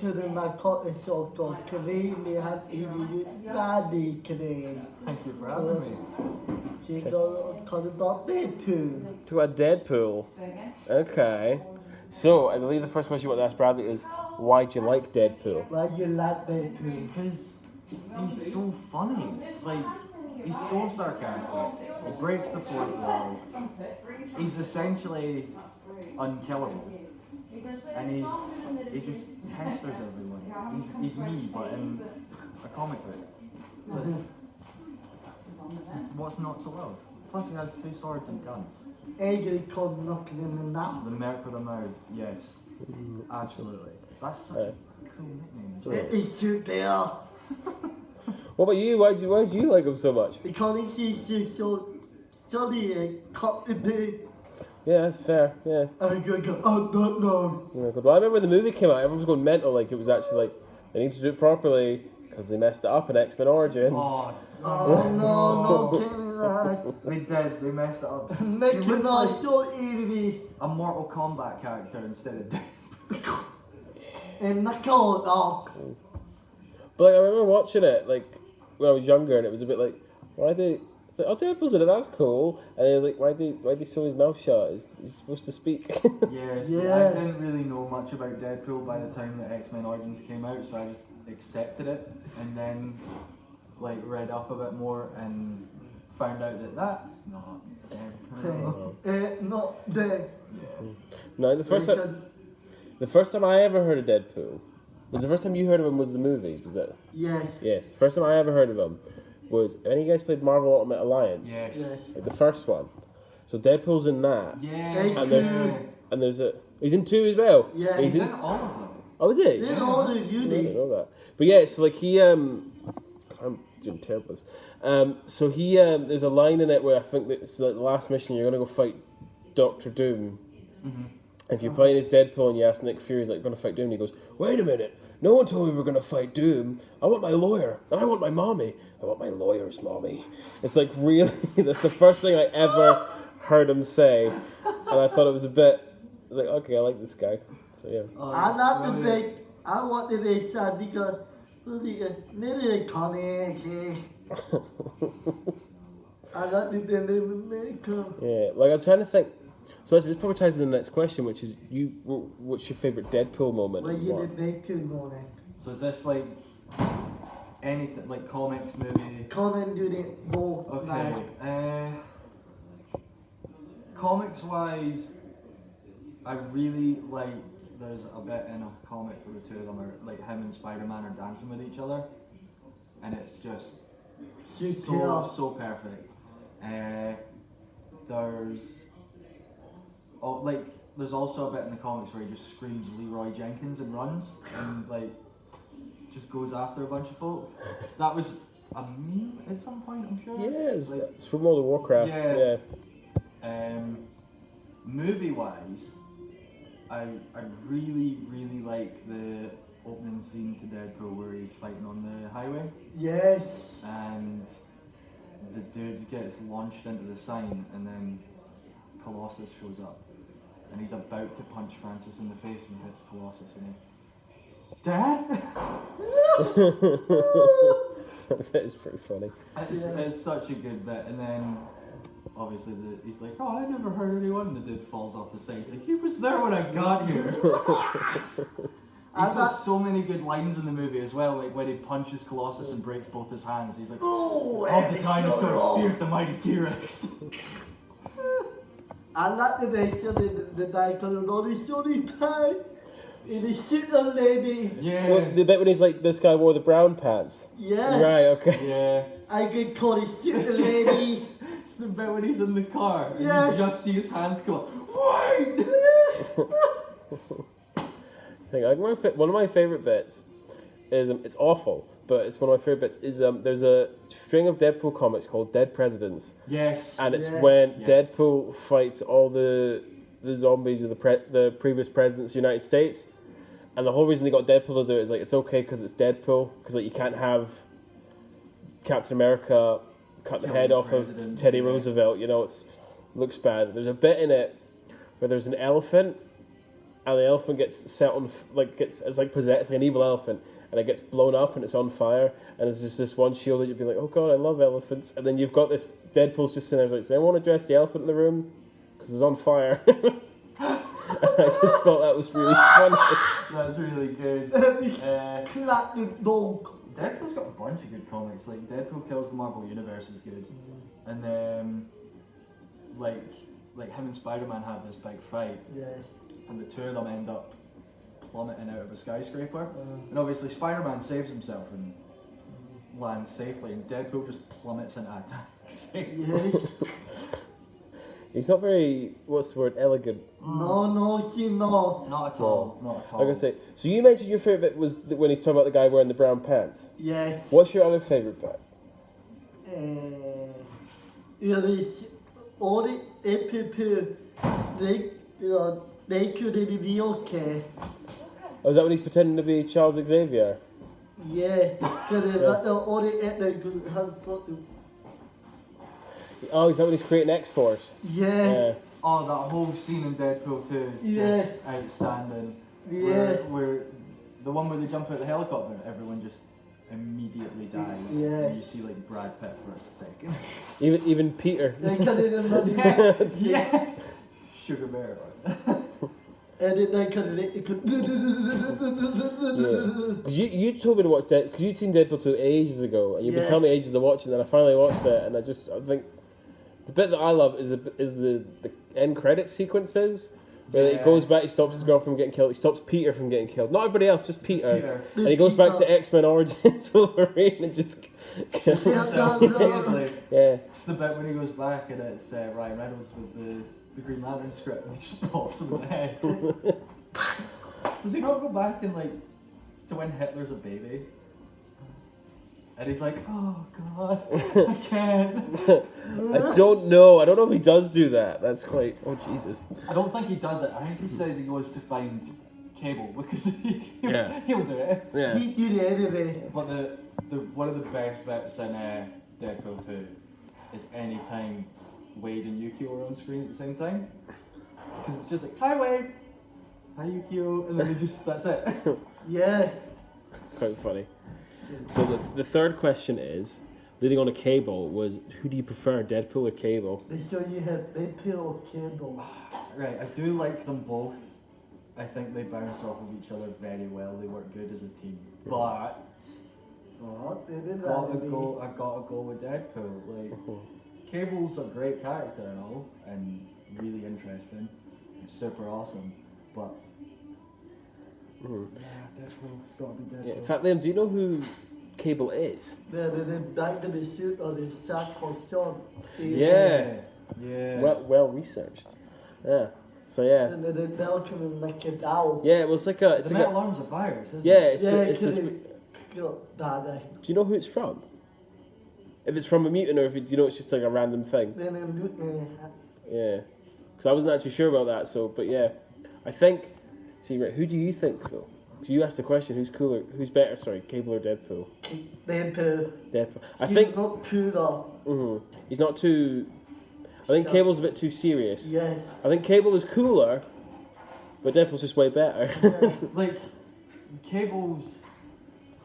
kunde man kolla sånt och Karin har skrivit färdig Karin. Thank you for having me. She got about Deadpool. Talk about Deadpool. Okay. So, I believe the first question you want to ask Bradley is, why do you like Deadpool? Why you like Deadpool? Because he's so funny. Like, he's so sarcastic. He breaks the fourth wall. He's essentially unkillable. And he just pesters everyone. He's me, but in a comic book. What's not to love? Plus he has 2 swords and guns. Angry come knocking in the mouth. The merc with a mouth, yes. Absolutely. That's such a cool nickname. It's true there. What about you? Why do you like him so much? Because he's so silly and confident. Yeah, that's fair. Yeah. I'm gonna go, oh, no. Yeah, but I remember when the movie came out, everyone was going mental. Like, it was actually like, they need to do it properly because they messed it up in X-Men Origins. Oh no, kidding that. They did, they messed it up. Making us so easy. A Mortal Kombat character instead of Deadpool. And the cold dog. But like, I remember watching it like when I was younger, and it was a bit like, why they? It's like, oh, Deadpool's in it. That's cool. And then like, why they sew his mouth shut? He's supposed to speak. Yes, Yeah. I didn't really know much about Deadpool by the time that X-Men Origins came out, so I just accepted it, and then like read up a bit more and found out that that's not Deadpool. Not dead. No, the first time I ever heard of Deadpool was the first time you heard of him was the movie, was it? Yes. Yes. The first time I ever heard of him was, any of you guys played Marvel Ultimate Alliance? Yes. Like the first one. So Deadpool's in that. Yeah. And there's he's in 2 as well. Yeah. He's in all of them. Oh, is he? They're all the I didn't beauty. know that. But yeah, so like I'm doing terrible. So he there's a line in it where I think that it's like the last mission, you're gonna go fight Doctor Doom. Mm-hmm. If you're playing as Deadpool and you ask Nick Fury, he's like, gonna fight Doom, and he goes, wait a minute, no one told me we were gonna fight Doom. I want my lawyer, and I want my mommy. I want my lawyer's mommy. It's like, really, that's the first thing I ever heard him say, and I thought it was a bit like, okay, I like this guy. So yeah. I like the big. I want the big shot because little Connie. I like the little makeup. Yeah, like I'm trying to think. So this probably ties to the next question, which is what's your favourite Deadpool moment? Well, and you why? did make too morning. So is this like anything, like comics, movie? Conan did it more. Okay. Comics wise, I really like. There's a bit in a comic where the two of them are like him and Spider-Man are dancing with each other, and it's just so perfect. There's also a bit in the comics where he just screams Leroy Jenkins and runs and like just goes after a bunch of folk. That was a meme at some point, I'm sure. Yeah, Like, it's from World of Warcraft. Yeah. Yeah. Movie wise, I really like the opening scene to Deadpool where he's fighting on the highway Yes. and the dude gets launched into the sign and then Colossus shows up and he's about to punch Francis in the face and hits Colossus and he, Dad? That is pretty funny. It's such a good bit, and then obviously he's like, oh, I never hurt anyone, and the dude falls off the side. He's like, he was there when I got here. He's got so many good lines in the movie as well, like when he punches Colossus and breaks both his hands. He's like, Oh, of the dinosaurs feared the mighty T-Rex. I like the day so the guy could only show his time. And he shit a lady. Yeah. Well, the bit when he's like, this guy wore the brown pants. Yeah. Right, okay. Yeah. I get called a shit a lady. It's the bit when he's in the car and Yeah. you just see his hands come up. Wait! One of my favourite bits is, it's awful, but it's one of my favourite bits, is there's a string of Deadpool comics called Dead Presidents. Yes. And it's Yeah. when Yes. Deadpool fights all the zombies of the previous presidents of the United States. And the whole reason they got Deadpool to do it is like, it's okay because it's Deadpool, because like you can't have Captain America cut the Killing head the off of president, Teddy yeah. Roosevelt, you know, it looks bad. There's a bit in it where there's an elephant and the elephant gets set on it's like possessed, like an evil elephant, and it gets blown up and it's on fire, and there's just this one shield that you'd be like, oh god, I love elephants, and then you've got this Deadpool's just sitting there like, does anyone want to dress the elephant in the room? Because it's on fire. I just thought that was really funny. That's really good. Clap the dog. Deadpool's got a bunch of good comics. Like Deadpool Kills the Marvel Universe is good, and then like him and Spider-Man have this big fight, and the two of them end up plummeting out of a skyscraper, and obviously Spider-Man saves himself and lands safely, and Deadpool just plummets into a taxi. He's not very, what's the word, elegant. No, he's not. Not at all. Not at all. I was gonna say, so you mentioned your favourite bit was when he's talking about the guy wearing the brown pants. Yes. What's your other favourite bit? All the people, they couldn't be okay. Oh, is that when he's pretending to be Charles Xavier? Yeah, because all the could have got them. Oh, is that when he's creating X-Force? Yeah. Oh, that whole scene in Deadpool 2 is just outstanding. Yeah. Where the one where they jump out the helicopter and everyone just immediately dies. Yeah. And you see like Brad Pitt for a second. Even Peter. They couldn't remember. Yes. Sugar Bear. And then they could. You told me to watch Deadpool, because you'd seen Deadpool 2 ages ago, and you've been telling me ages to watch it, and then I finally watched it, and I think the bit that I love is the end credit sequences, where he goes back, he stops his girl from getting killed, he stops Peter from getting killed, not everybody else, just Peter. And he goes back to X-Men Origins Wolverine and just kills himself. Yeah. It's the bit when he goes back and it's Ryan Reynolds with the Green Lantern script and he just pops him in the head. Does he not go back and like to when Hitler's a baby? And he's like, oh god, I can't. I don't know if he does do that. That's quite, oh Jesus. I don't think he does it. I think he says he goes to find Cable because he'll do it. Yeah. He did it anyway. But the one of the best bits in Deadpool 2 is any time Wade and Yukio are on screen at the same time. Because it's just like, hi Wade, hi Yukio, and then they just, that's it. Yeah. It's quite funny. So the third question is, leading on to Cable, was who do you prefer, Deadpool or Cable? They show you had Deadpool or Cable. Right, I do like them both. I think they bounce off of each other very well. They work good as a team. But I gotta go with Deadpool. Like Cable's a great character and all, and really interesting, and super awesome. But Deadpool's gotta be Deadpool. Yeah, in fact, Liam, do you know who Cable is? The back to the suit or the sack or Sean. Yeah. Well researched. Yeah. So yeah. And then the Malcolm and like a owl. Yeah, it was like a. It's the like metal arm's a virus, isn't it? it? This. Do you know who it's from? If it's from a mutant, or if do you know it's just like a random thing? Yeah. Because I wasn't actually sure about that. So, but yeah, I think. See, right, who do you think though? Because you asked the question, who's cooler, who's better? Sorry, Cable or Deadpool? Deadpool. I think. Not cooler. He's not too. I think Cable's a bit too serious. Yeah. I think Cable is cooler, but Deadpool's just way better. Yeah. Like, Cable's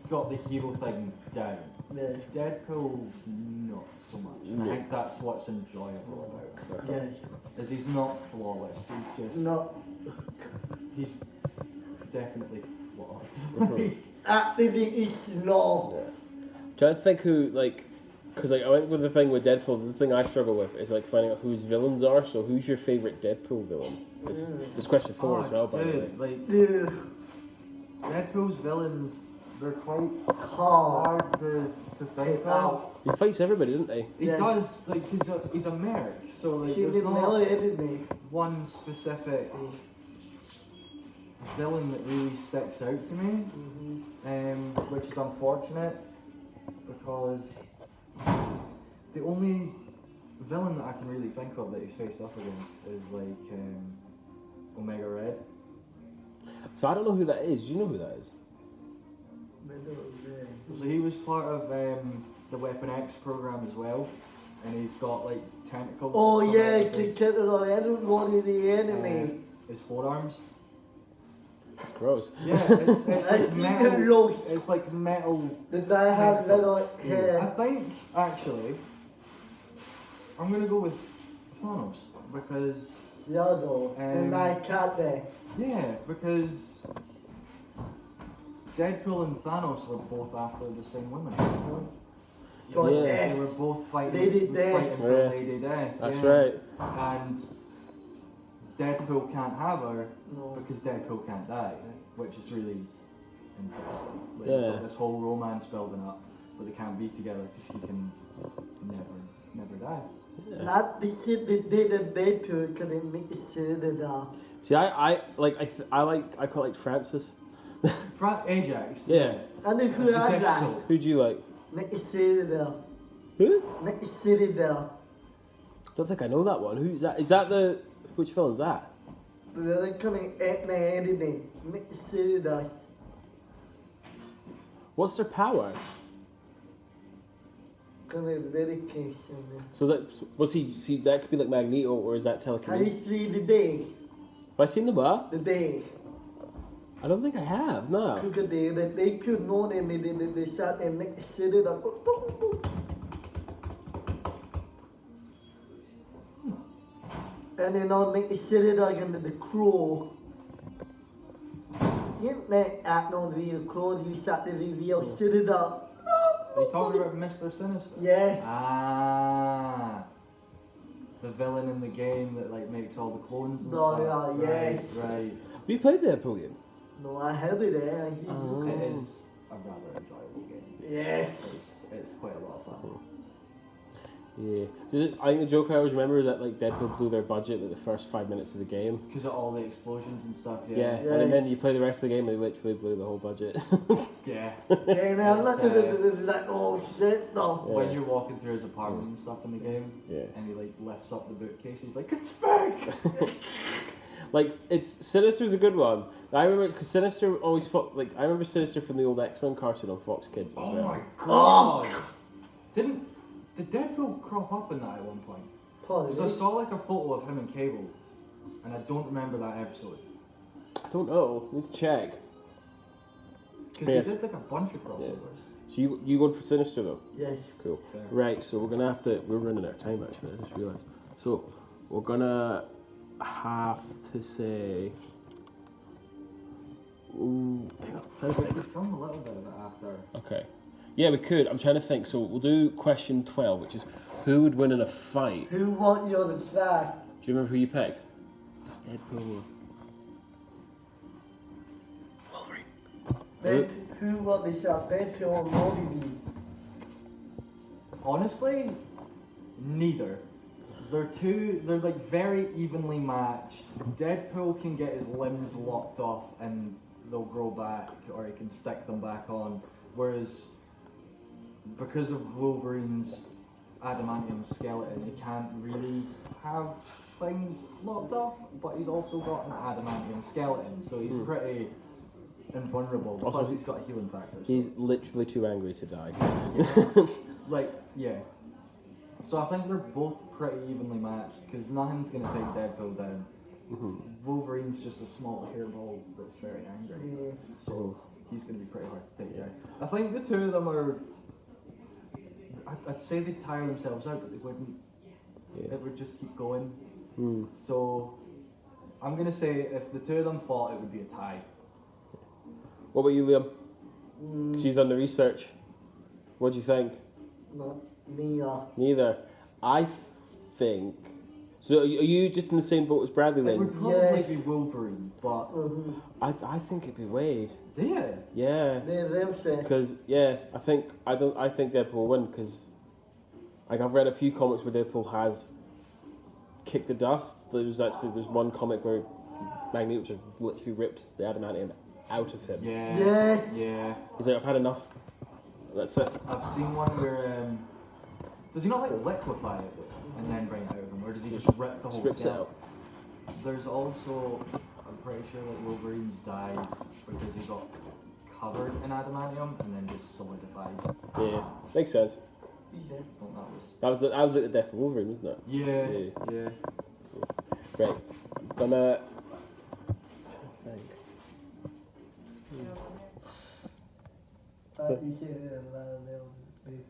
got the hero thing down. Yeah. Deadpool, not so much. And I think that's what's enjoyable about him. Yeah. Is he's not flawless. He's just Not. He's definitely flawed. Actively is not. Trying to think who, like, because like I went with the thing with Deadpool. The thing I struggle with is like finding out who his villains are. So who's your favorite Deadpool villain? This is question 4 as well, by the way. Like, Yeah. Deadpool's villains, they're quite Hard. hard to think Take of. out. He fights everybody, doesn't he? He does, like, he's a merc, so like, He there's did not Melly enemy. one specific villain that really sticks out to me, which is unfortunate, because the only villain that I can really think of that he's faced up against is like Omega Red. So I don't know who that is. Do you know who that is? So he was part of the Weapon X program as well, and he's got like tentacles. Oh that come yeah, out of to get it on everybody the enemy. his forearms. That's gross. Yeah, it's I like see metal. the rose. It's like metal. The guy had little I hair. think actually, I'm gonna go with Thanos because Shadow. And I cat there. yeah, because Deadpool and Thanos were both after the same woman. So Yeah. They were both fighting, Lady Death. fighting for Yeah. Lady Death. That's yeah. right. And Deadpool can't have her No. because Deadpool can't die, which is really interesting. Like, Yeah. they've got this whole romance building up, but they can't be together because he can never die. Yeah. Not the shit they did and they too, because they make the shit that See, I quite liked Francis. Ajax. Yeah. And The who had Death that? Soul. Who'd you like? Make the shit there. Who? Make the shit there. Don't think I know that one. Who's that? Is that the which villain's that? They're coming at my enemy. Make the shit there. What's their power? Gonna dedication. So that was he? See, that could be like Magneto, or is that Have telekinesis? you seen the day? Have I seen the what? The day. I don't think I have. No. Because they could know them, they shot and make the shit there. And then I'll make the shit there and the crow. You ain't no real crow, you shot the real shit there. Are you talking about Mr. Sinister? Yeah. Ah. The villain in the game that like makes all the clones and Oh, stuff. yeah, Right, yes. right. Have you played Deadpool game? No, I have it there. Oh. It is a rather enjoyable game. Yes. It's quite a lot of fun. Yeah. I think the joke I always remember is that like Deadpool blew their budget like the first 5 minutes of the game. Because of all the explosions and stuff, Yeah. yeah. And then you play the rest of the game and they literally blew the whole budget. Yeah. And I'm It's, looking like, oh shit, no. When you're walking through his apartment and stuff in the game, Yeah. and he like lifts up the bookcase, he's like, it's fake! Like Sinister's a good one. I remember because Sinister always fought like I remember Sinister from the old X-Men cartoon on Fox Kids as Oh well. my god! Did Deadpool crop up in that at one point? Because I Probably. saw like a photo of him and Cable, and I don't remember that episode. I don't know. Need to check. Because Yes. they did like a bunch of crossovers. So you going for Sinister though? Yes. Cool. Fair. Right. So we're gonna have to. We're running out of time actually. I just realised. So we're gonna have to say. Ooh, hang on. Trying to I think. could film a little bit of it after. Okay. Yeah, we could. I'm trying to think. So we'll do question 12, which is who would win in a fight. Who want you on the track? Do you remember who you picked? Deadpool. Wolverine. Who want the shot? Deadpool or Wolverine? Honestly, neither. They're like very evenly matched. Deadpool can get his limbs lopped off and they'll grow back, or he can stick them back on. Whereas, because of Wolverine's adamantium skeleton, he can't really have things lopped off, but he's also got an adamantium skeleton, so he's pretty invulnerable. Also, Plus, he's got a healing factor. So. He's literally too angry to die. Like, yeah. So I think they're both pretty evenly matched, because nothing's going to take Deadpool down. Wolverine's just a small hairball that's very angry. Yeah. So he's going to be pretty hard to take down. I think the two of them are... I'd say they'd tire themselves out, but they wouldn't. Yeah. It would just keep going. Hmm. So I'm going to say if the two of them fought, it would be a tie. What about you, Liam? She's done the research. What do you think? Not me. Neither. I think. So are you just in the same boat as Bradley It then? would probably Yeah. be Wolverine, but... I think it'd be Wade. Yeah. Yeah. They them say. Because I think Deadpool will win because like I've read a few comics where Deadpool has kicked the dust. There's one comic where Magneto just literally rips the adamantium out of him. Yeah. Yeah. Yeah. He's like, I've had enough. That's it. I've seen one where does he not like liquefy it and then bring it out of him, or does he just rip the whole Strips it skeleton? out. There's also, I'm pretty sure that Wolverine's died because he got covered in adamantium and then just solidified. Yeah, makes sense. Yeah. I thought That was like the death of Wolverine, wasn't it? yeah. Right. I'm gonna think. You said it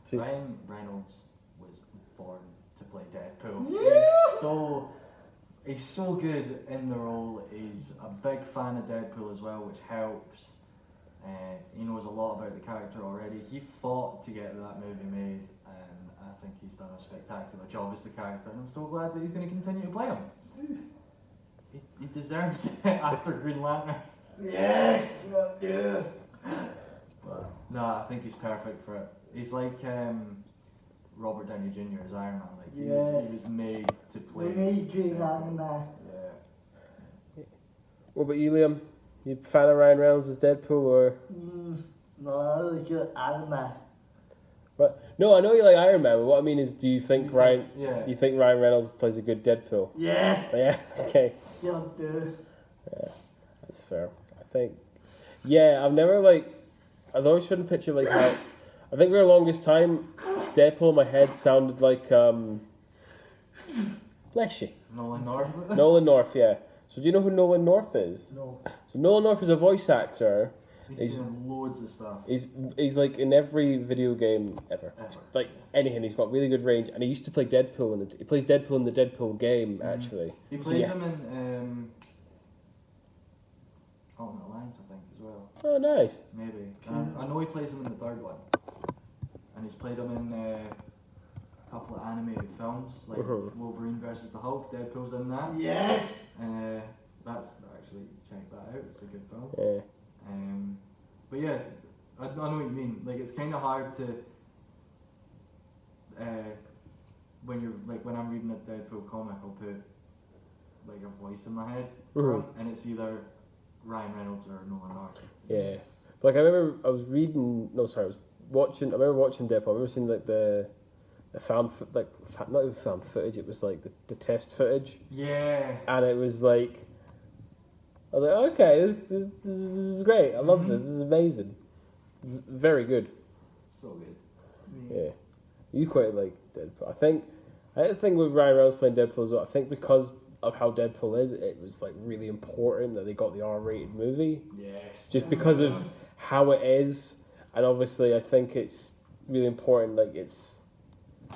See- Ryan Reynolds was born to play Deadpool. Yeah. He's so good in the role. He's a big fan of Deadpool as well, which helps. He knows a lot about the character already. He fought to get that movie made, and I think he's done a spectacular job as the character. And I'm so glad that he's going to continue to play him. He deserves it after Green Lantern. Yes, yeah. But no, I think he's perfect for it. He's like Robert Downey Jr. as Iron Man. Like he was made to play. We need Green Lantern now. Yeah. What about you, Liam? You a fan of Ryan Reynolds as Deadpool or? No, I really good Iron Man. But no, I know you like Iron Man. But what I mean is, do you think Ryan? Yeah. Do you think Ryan Reynolds plays a good Deadpool? Yes. Yeah. Okay. Yeah, dude. Yeah, that's fair. I think. Yeah, I've never like. I've always tried to picture like how. I think for the longest time, Deadpool in my head sounded like bless you. Nolan North. Nolan North, yeah. So do you know who Nolan North is? No. So Nolan North is a voice actor. He's doing loads of stuff. He's like in every video game ever. Like anything. He's got really good range, and he used to play Deadpool, and he plays Deadpool in the Deadpool game actually. He So, plays yeah. him in Ultimate Alliance, I think, as well. Oh, nice. Maybe. I know he plays him in the third one, and he's played him in a couple of animated films, like Wolverine versus the Hulk. Deadpool's in that. Yes. That's actually check that out. It's a good film. Yeah. But yeah, I know what you mean. Like it's kind of hard to when you're like when I'm reading a Deadpool comic, I'll put like a voice in my head, for him, and it's either Ryan Reynolds or Nolan North. Yeah. But, like I remember, I was watching. I remember watching Deadpool. I remember seeing like the found not even found footage. It was like the test footage. Yeah. And it was like. I was like, okay, this is great. I love this. This is amazing. It's very good. So good. Yeah. You quite like Deadpool. I think the thing with Ryan Reynolds playing Deadpool as well, I think because of how Deadpool is, it was like really important that they got the R-rated movie. Yes. Just because of how it is, and obviously I think it's really important. Like it's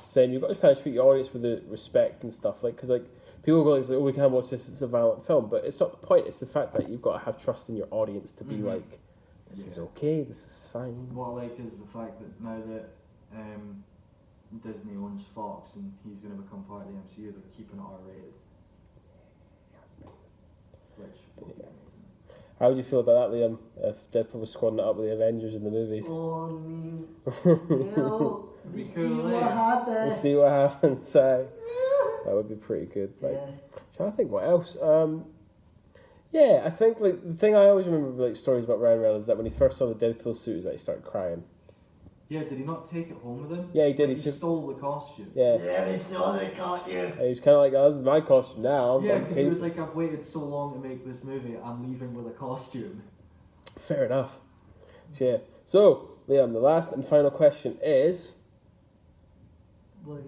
saying you've got to kind of treat your audience with the respect and stuff. Like because like people go like, oh, we can't watch this. It's a violent film, but it's not the point. It's the fact that you've got to have trust in your audience to be like, this is okay. This is fine. What I like is the fact that now that Disney owns Fox and he's going to become part of the MCU, they're keeping it R-rated. Which will be amazing. How would you feel about that, Liam? If Deadpool was squadding it up with the Avengers in the movies? Oh, me. Be See cool, what eh? happens. We'll see what happens. That would be pretty good. Like, Yeah. trying to think what else. Yeah, I think like the thing I always remember like stories about Ryan Reynolds is that when he first saw the Deadpool suit, is that he started crying. Yeah, did he not take it home with him? Yeah, he did. Like, He he took- stole the costume. Yeah. Yeah, we saw they caught you. And he was kind of like, oh, this is my costume now. Yeah, Like, because he was like, I've waited so long to make this movie, I'm leaving with a costume. fair enough. Yeah. So, Liam, the last and final question is, Like,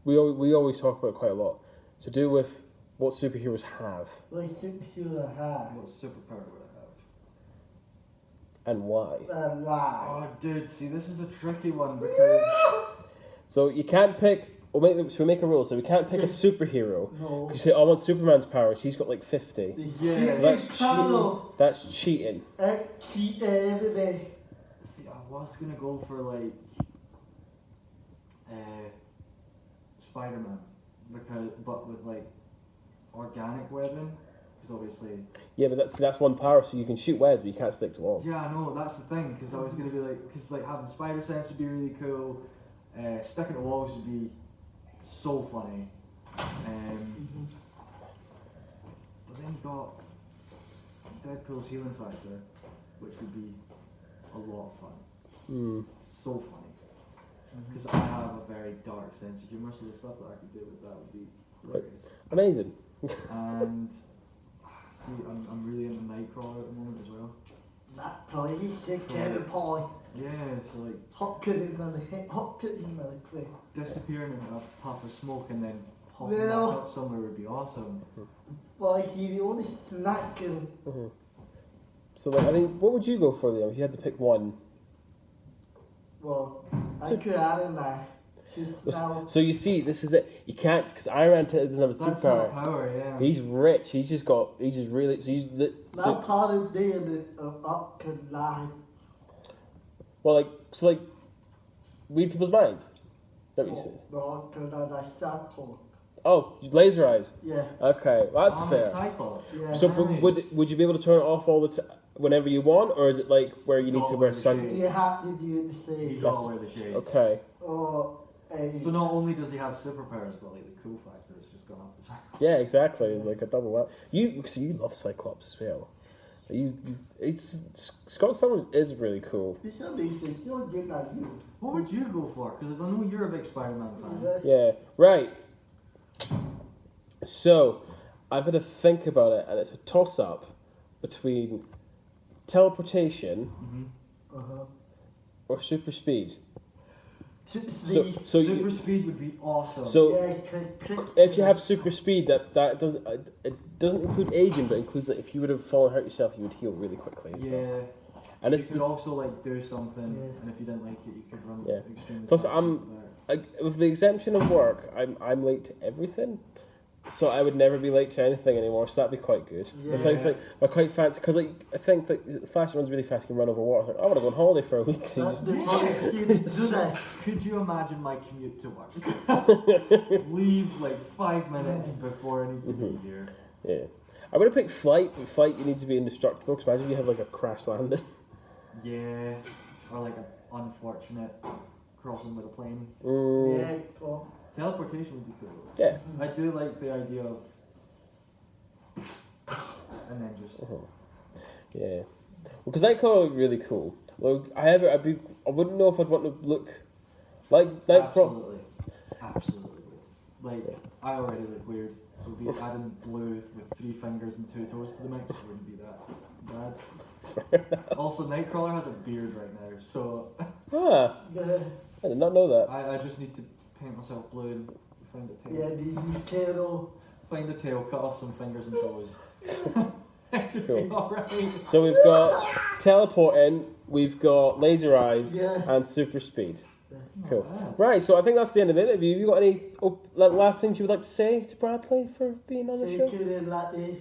we always talk about it quite a lot, to do with what superheroes have like superhero hat. What superpower would I have? and why. Right. Oh, dude, see, this is a tricky one because So you can't pick. Should we make a rule? So we can't pick a superhero. No. You say, I want Superman's powers. He's got like 50. Yeah, That's It's cheating. tunnel. That's cheating. It keep everything. see, I was gonna go for like Spider-Man but with like organic webbing because obviously. Yeah, but that's one power. So you can shoot webs, but you can't stick to walls. Yeah, I know, that's the thing, because I was going to be like, because like having spider sense would be really cool, sticking to walls would be so funny, but then you got Deadpool's healing factor, which would be a lot of fun, so funny, because I have a very dark sense of humour, so the stuff that I could do with that would be hilarious. Amazing. And see, I'm really into Nightcrawler at the moment as well. That toy, he take care of toy. Yeah, so like Hot cooking on the hit, hot cooking on the cliff. disappearing in a puff of smoke and then popping Well- back up somewhere would be awesome. Well, he the only snack and So like, I think, what would you go for, Liam, if you had to pick one? Well, I could add in there. Just now. So you see, this is it. You can't, because Iron Man doesn't have a That's not superpower. power, yeah. He's rich. He's just really. So he's Now part of the up can lie. well, like, read people's minds. Is that what you say? No, because I like circle. Oh, laser eyes. Yeah. Okay, that's fair. Cycle. Yeah. So, but would you be able to turn it off all the time, whenever you want, or is it like where you need to wear sun? You have to do the You same. gotta wear the shades. Okay. Or So not only does he have superpowers, but like the cool factor has just gone up as well. Yeah, exactly. It's like a double whammy. You love Cyclops as well. Scott Summers is really cool. it's so good like you. What would you go for? Because I know you're a big Spider-Man fan. Yeah. Right. So, I've had to think about it, and it's a toss-up between teleportation Uh-huh. or super speed. So Super speed would be awesome. So yeah, if you have super speed, that doesn't it doesn't include aging, but includes that if you would have fallen hurt yourself, you would heal really quickly. As well. yeah. And You it's could also like do something, Yeah. and if you didn't like it, you could run Yeah. extremely Plus, fast I'm- from there. with the exemption of work, I'm late to everything. So I would never be late to anything anymore. So that'd be quite good. It's like I quite fancy because like I think like the fast runs really fast. You can run over water. Like, I want to go on holiday for a week. So That's you the most you do that. Could you imagine my commute to work? Leave like 5 minutes before I need to be here. yeah, I'm gonna pick flight. With flight, you need to be indestructible. Because imagine if you have like a crash landing. Yeah, or like an unfortunate crossing with a plane. Yeah, cool. Teleportation would be cool. Yeah. I do like the idea of, and then just. Yeah. Well, because Nightcrawler would be really cool. Well, I wouldn't know if I'd want to look like Nightcrawler. Absolutely would. Like I already look weird, so be adding blue with 3 fingers and 2 toes to the mix wouldn't be that bad. Also, Nightcrawler has a beard right now, so Ah, Yeah, I did not know that. I just need to paint myself blue and find a tail. yeah, the kettle. Find a tail, cut off some fingers and toes. It could Cool. be alright. So we've got teleporting, we've got laser eyes, Yeah. and super speed. Cool. Wow. Right, so I think that's the end of the interview. Have you got any last things you would like to say to Bradley for being on the Take show? it in like the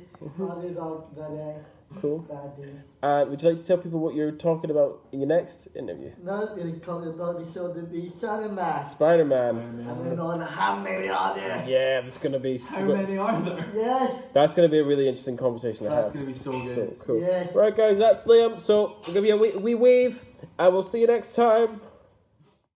Cool. bad day. And would you like to tell people what you're talking about in your next interview? Not really talking about the show, the Spider-Man. Spider-Man. I don't know how many are there. Yeah, that's gonna be. How many are there? Yes, That's gonna be a really interesting conversation to That's have. gonna be so good. So cool. yes. Right, guys, that's Liam. So we'll give you a wee wave, and we'll see you next time.